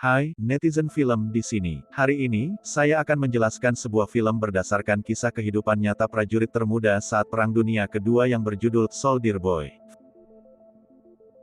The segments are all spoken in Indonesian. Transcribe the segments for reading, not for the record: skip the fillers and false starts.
Hai, netizen film di sini. Hari ini, saya akan menjelaskan sebuah film berdasarkan kisah kehidupan nyata prajurit termuda saat Perang Dunia Kedua yang berjudul Soldier Boy.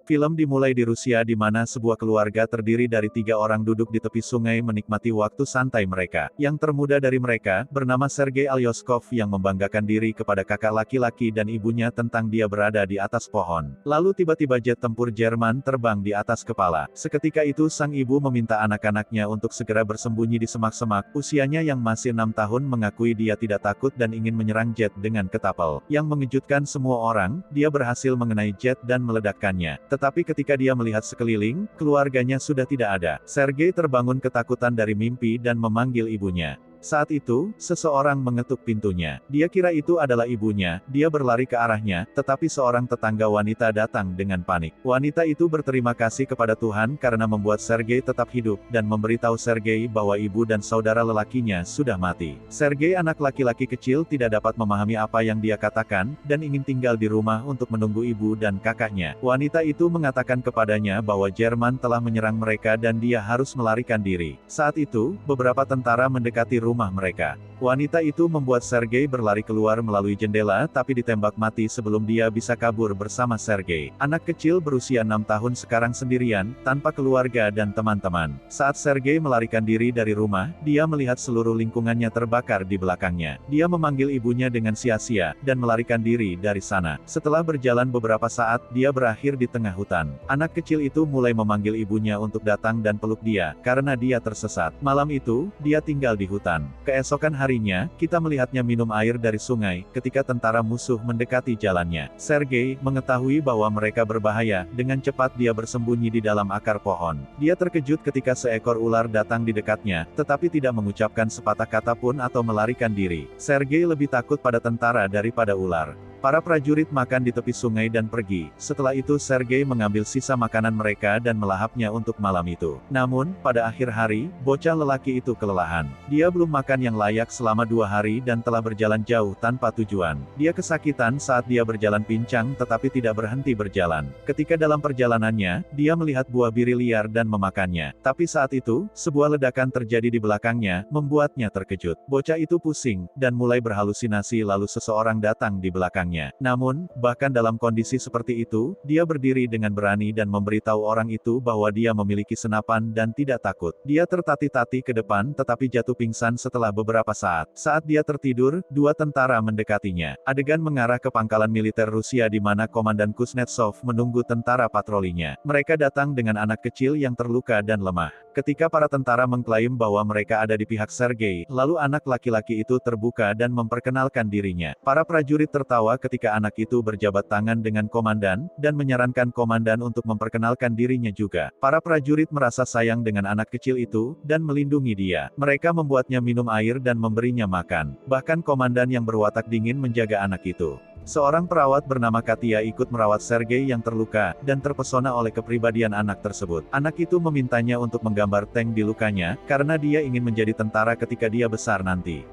Film dimulai di Rusia di mana sebuah keluarga terdiri dari 3 orang duduk di tepi sungai menikmati waktu santai mereka. Yang termuda dari mereka, bernama Sergei Alyoskov yang membanggakan diri kepada kakak laki-laki dan ibunya tentang dia berada di atas pohon. Lalu tiba-tiba jet tempur Jerman terbang di atas kepala. Seketika itu sang ibu meminta anak-anaknya untuk segera bersembunyi di semak-semak. Usianya yang masih 6 tahun mengakui dia tidak takut dan ingin menyerang jet dengan ketapel. Yang mengejutkan semua orang, dia berhasil mengenai jet dan meledakkannya. Tetapi ketika dia melihat sekeliling, keluarganya sudah tidak ada. Sergei terbangun ketakutan dari mimpi dan memanggil ibunya. Saat itu, seseorang mengetuk pintunya. Dia kira itu adalah ibunya, dia berlari ke arahnya, tetapi seorang tetangga wanita datang dengan panik. Wanita itu berterima kasih kepada Tuhan karena membuat Sergei tetap hidup, dan memberitahu Sergei bahwa ibu dan saudara lelakinya sudah mati. Sergei anak laki-laki kecil tidak dapat memahami apa yang dia katakan, dan ingin tinggal di rumah untuk menunggu ibu dan kakaknya. Wanita itu mengatakan kepadanya bahwa Jerman telah menyerang mereka dan dia harus melarikan diri. Saat itu, beberapa tentara mendekati rumah mereka. Wanita itu membuat Sergei berlari keluar melalui jendela tapi ditembak mati sebelum dia bisa kabur bersama Sergei. Anak kecil berusia 6 tahun sekarang sendirian, tanpa keluarga dan teman-teman. Saat Sergei melarikan diri dari rumah, dia melihat seluruh lingkungannya terbakar di belakangnya. Dia memanggil ibunya dengan sia-sia, dan melarikan diri dari sana. Setelah berjalan beberapa saat, dia berakhir di tengah hutan. Anak kecil itu mulai memanggil ibunya untuk datang dan peluk dia, karena dia tersesat. Malam itu, dia tinggal di hutan. Keesokan harinya, kita melihatnya minum air dari sungai, ketika tentara musuh mendekati jalannya. Sergei mengetahui bahwa mereka berbahaya, dengan cepat dia bersembunyi di dalam akar pohon. Dia terkejut ketika seekor ular datang di dekatnya, tetapi tidak mengucapkan sepatah kata pun atau melarikan diri. Sergei lebih takut pada tentara daripada ular. Para prajurit makan di tepi sungai dan pergi. Setelah itu Sergei mengambil sisa makanan mereka dan melahapnya untuk malam itu. Namun, pada akhir hari, bocah lelaki itu kelelahan. Dia belum makan yang layak selama 2 hari dan telah berjalan jauh tanpa tujuan. Dia kesakitan saat dia berjalan pincang tetapi tidak berhenti berjalan. Ketika dalam perjalanannya, dia melihat buah biri liar dan memakannya. Tapi saat itu, sebuah ledakan terjadi di belakangnya, membuatnya terkejut. Bocah itu pusing, dan mulai berhalusinasi lalu seseorang datang di belakangnya. Namun, bahkan dalam kondisi seperti itu, dia berdiri dengan berani dan memberitahu orang itu bahwa dia memiliki senapan dan tidak takut. Dia tertati-tati ke depan tetapi jatuh pingsan setelah beberapa saat. Saat dia tertidur, 2 tentara mendekatinya. Adegan mengarah ke pangkalan militer Rusia di mana Komandan Kuznetsov menunggu tentara patrolinya. Mereka datang dengan anak kecil yang terluka dan lemah. Ketika para tentara mengklaim bahwa mereka ada di pihak Sergei, lalu anak laki-laki itu terbuka dan memperkenalkan dirinya. Para prajurit tertawa ketika anak itu berjabat tangan dengan komandan, dan menyarankan komandan untuk memperkenalkan dirinya juga. Para prajurit merasa sayang dengan anak kecil itu, dan melindungi dia. Mereka membuatnya minum air dan memberinya makan. Bahkan komandan yang berwatak dingin menjaga anak itu. Seorang perawat bernama Katia ikut merawat Sergei yang terluka, dan terpesona oleh kepribadian anak tersebut. Anak itu memintanya untuk menggambar tank di lukanya, karena dia ingin menjadi tentara ketika dia besar nanti.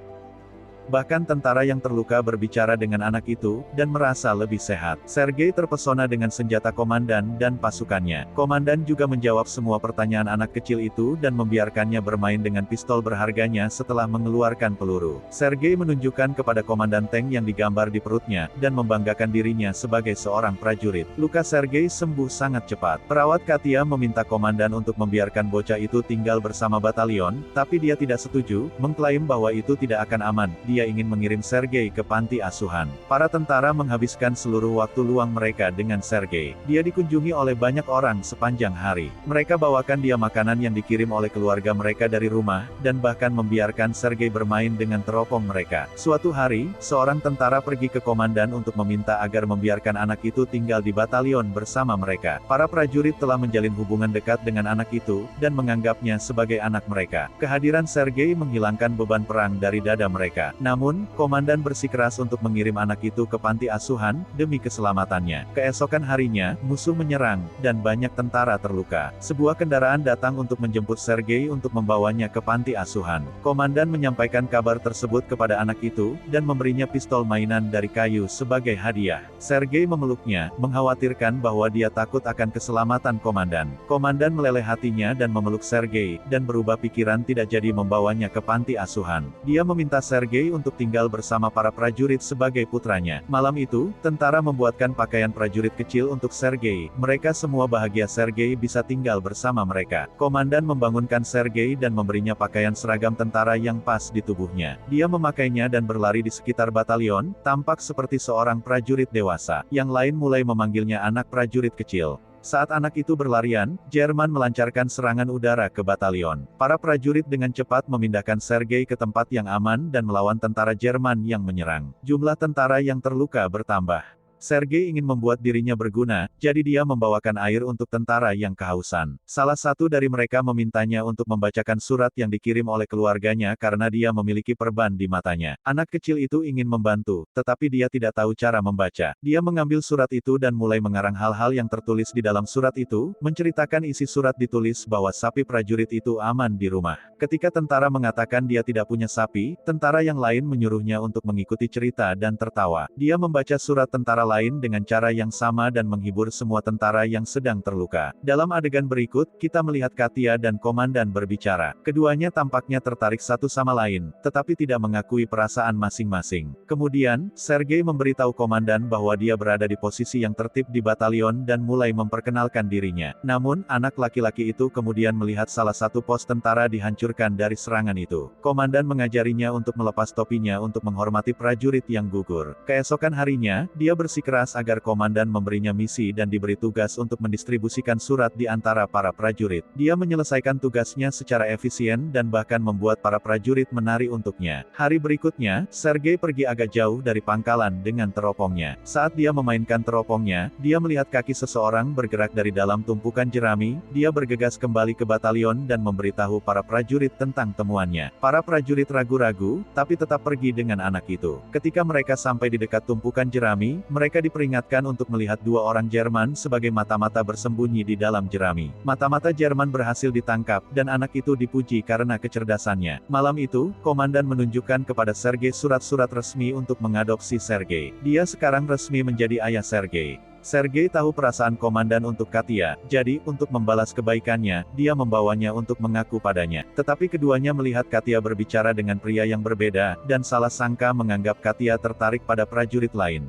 Bahkan tentara yang terluka berbicara dengan anak itu, dan merasa lebih sehat. Sergei terpesona dengan senjata komandan dan pasukannya. Komandan juga menjawab semua pertanyaan anak kecil itu dan membiarkannya bermain dengan pistol berharganya setelah mengeluarkan peluru. Sergei menunjukkan kepada komandan tank yang digambar di perutnya, dan membanggakan dirinya sebagai seorang prajurit. Luka Sergei sembuh sangat cepat. Perawat Katia meminta komandan untuk membiarkan bocah itu tinggal bersama batalion, tapi dia tidak setuju, mengklaim bahwa itu tidak akan aman. Dia ingin mengirim Sergei ke panti asuhan. Para tentara menghabiskan seluruh waktu luang mereka dengan Sergei. Dia dikunjungi oleh banyak orang sepanjang hari. Mereka bawakan dia makanan yang dikirim oleh keluarga mereka dari rumah, dan bahkan membiarkan Sergei bermain dengan teropong mereka. Suatu hari, seorang tentara pergi ke komandan untuk meminta agar membiarkan anak itu tinggal di batalion bersama mereka. Para prajurit telah menjalin hubungan dekat dengan anak itu, dan menganggapnya sebagai anak mereka. Kehadiran Sergei menghilangkan beban perang dari dada mereka. Namun, komandan bersikeras untuk mengirim anak itu ke panti asuhan, demi keselamatannya. Keesokan harinya, musuh menyerang, dan banyak tentara terluka. Sebuah kendaraan datang untuk menjemput Sergei untuk membawanya ke panti asuhan. Komandan menyampaikan kabar tersebut kepada anak itu, dan memberinya pistol mainan dari kayu sebagai hadiah. Sergei memeluknya, mengkhawatirkan bahwa dia takut akan keselamatan komandan. Komandan meleleh hatinya dan memeluk Sergei, dan berubah pikiran tidak jadi membawanya ke panti asuhan. Dia meminta Sergei untuk tinggal bersama para prajurit sebagai putranya. Malam itu, tentara membuatkan pakaian prajurit kecil untuk Sergei. Mereka semua bahagia Sergei bisa tinggal bersama mereka. Komandan membangunkan Sergei dan memberinya pakaian seragam tentara yang pas di tubuhnya. Dia memakainya dan berlari di sekitar batalion, tampak seperti seorang prajurit dewasa. Yang lain mulai memanggilnya anak prajurit kecil. Saat anak itu berlarian, Jerman melancarkan serangan udara ke batalion. Para prajurit dengan cepat memindahkan Sergei ke tempat yang aman dan melawan tentara Jerman yang menyerang. Jumlah tentara yang terluka bertambah. Sergei ingin membuat dirinya berguna, jadi dia membawakan air untuk tentara yang kehausan. Salah satu dari mereka memintanya untuk membacakan surat yang dikirim oleh keluarganya karena dia memiliki perban di matanya. Anak kecil itu ingin membantu, tetapi dia tidak tahu cara membaca. Dia mengambil surat itu dan mulai mengarang hal-hal yang tertulis di dalam surat itu, menceritakan isi surat ditulis bahwa sapi prajurit itu aman di rumah. Ketika tentara mengatakan dia tidak punya sapi, tentara yang lain menyuruhnya untuk mengikuti cerita dan tertawa. Dia membaca surat tentara lain dengan cara yang sama dan menghibur semua tentara yang sedang terluka. Dalam adegan berikut, kita melihat Katia dan komandan berbicara. Keduanya tampaknya tertarik satu sama lain, tetapi tidak mengakui perasaan masing-masing. Kemudian, Sergei memberitahu komandan bahwa dia berada di posisi yang tertib di batalion dan mulai memperkenalkan dirinya. Namun, anak laki-laki itu kemudian melihat salah satu pos tentara dihancurkan dari serangan itu. Komandan mengajarinya untuk melepas topinya untuk menghormati prajurit yang gugur. Keesokan harinya, dia bersikeras agar komandan memberinya misi dan diberi tugas untuk mendistribusikan surat di antara para prajurit. Dia menyelesaikan tugasnya secara efisien dan bahkan membuat para prajurit menari untuknya. Hari berikutnya, Sergei pergi agak jauh dari pangkalan dengan teropongnya. Saat dia memainkan teropongnya, dia melihat kaki seseorang bergerak dari dalam tumpukan jerami. Dia bergegas kembali ke batalion dan memberitahu para prajurit tentang temuannya. Para prajurit ragu-ragu, tapi tetap pergi dengan anak itu. Ketika mereka sampai di dekat tumpukan jerami, mereka diperingatkan untuk melihat dua orang Jerman sebagai mata-mata bersembunyi di dalam jerami. Mata-mata Jerman berhasil ditangkap, dan anak itu dipuji karena kecerdasannya. Malam itu, komandan menunjukkan kepada Sergei surat-surat resmi untuk mengadopsi Sergei. Dia sekarang resmi menjadi ayah Sergei. Sergei tahu perasaan komandan untuk Katia, jadi, untuk membalas kebaikannya, dia membawanya untuk mengaku padanya. Tetapi keduanya melihat Katia berbicara dengan pria yang berbeda, dan salah sangka menganggap Katia tertarik pada prajurit lain.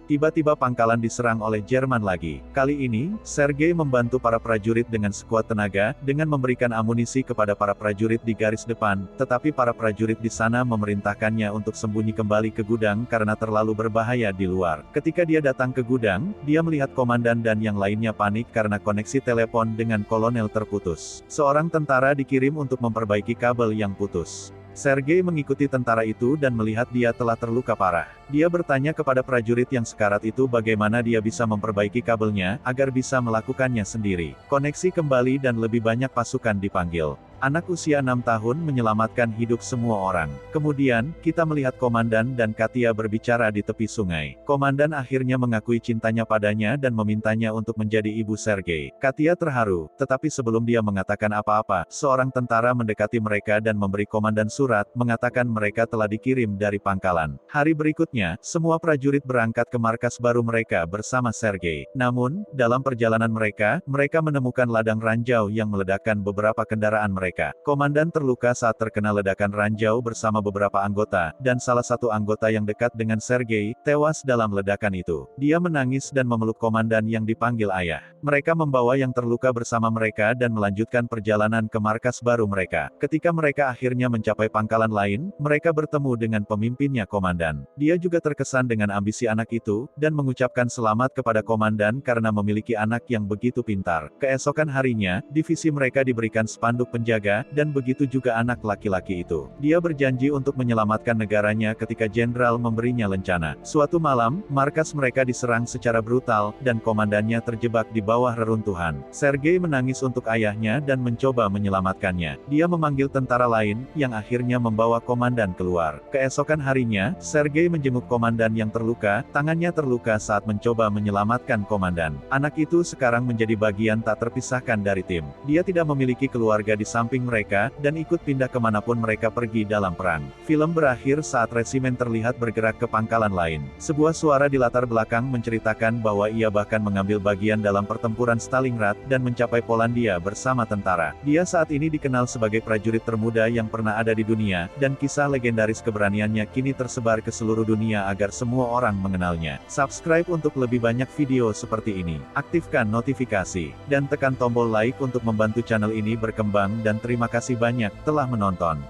Tiba-tiba pangkalan diserang oleh Jerman lagi. Kali ini, Sergei membantu para prajurit dengan sekuat tenaga, dengan memberikan amunisi kepada para prajurit di garis depan, tetapi para prajurit di sana memerintahkannya untuk sembunyi kembali ke gudang karena terlalu berbahaya di luar. Ketika dia datang ke gudang, dia melihat komandan dan yang lainnya panik karena koneksi telepon dengan kolonel terputus. Seorang tentara dikirim untuk memperbaiki kabel yang putus. Sergei mengikuti tentara itu dan melihat dia telah terluka parah. Dia bertanya kepada prajurit yang sekarat itu bagaimana dia bisa memperbaiki kabelnya, agar bisa melakukannya sendiri. Koneksi kembali dan lebih banyak pasukan dipanggil. Anak usia 6 tahun menyelamatkan hidup semua orang. Kemudian, kita melihat komandan dan Katia berbicara di tepi sungai. Komandan akhirnya mengakui cintanya padanya dan memintanya untuk menjadi ibu Sergei. Katia terharu, tetapi sebelum dia mengatakan apa-apa, seorang tentara mendekati mereka dan memberi komandan surat, mengatakan mereka telah dikirim dari pangkalan. Hari berikutnya, semua prajurit berangkat ke markas baru mereka bersama Sergei. Namun, dalam perjalanan mereka menemukan ladang ranjau yang meledakkan beberapa kendaraan mereka. Komandan terluka saat terkena ledakan ranjau bersama beberapa anggota, dan salah satu anggota yang dekat dengan Sergei, tewas dalam ledakan itu. Dia menangis dan memeluk komandan yang dipanggil ayah. Mereka membawa yang terluka bersama mereka dan melanjutkan perjalanan ke markas baru mereka. Ketika mereka akhirnya mencapai pangkalan lain, mereka bertemu dengan pemimpinnya komandan. Dia juga terkesan dengan ambisi anak itu, dan mengucapkan selamat kepada komandan karena memiliki anak yang begitu pintar. Keesokan harinya, divisi mereka diberikan spanduk penjaga terjaga, dan begitu juga anak laki-laki itu. Dia berjanji untuk menyelamatkan negaranya ketika jenderal memberinya lencana. Suatu malam, markas mereka diserang secara brutal, dan komandannya terjebak di bawah reruntuhan. Sergei menangis untuk ayahnya dan mencoba menyelamatkannya. Dia memanggil tentara lain, yang akhirnya membawa komandan keluar. Keesokan harinya, Sergei menjenguk komandan yang terluka, tangannya terluka saat mencoba menyelamatkan komandan. Anak itu sekarang menjadi bagian tak terpisahkan dari tim. Dia tidak memiliki keluarga di samping mereka, dan ikut pindah kemanapun mereka pergi dalam perang. Film berakhir saat resimen terlihat bergerak ke pangkalan lain. Sebuah suara di latar belakang menceritakan bahwa ia bahkan mengambil bagian dalam pertempuran Stalingrad, dan mencapai Polandia bersama tentara. Dia saat ini dikenal sebagai prajurit termuda yang pernah ada di dunia, dan kisah legendaris keberaniannya kini tersebar ke seluruh dunia agar semua orang mengenalnya. Subscribe untuk lebih banyak video seperti ini. Aktifkan notifikasi, dan tekan tombol like untuk membantu channel ini berkembang, dan terima kasih banyak telah menonton.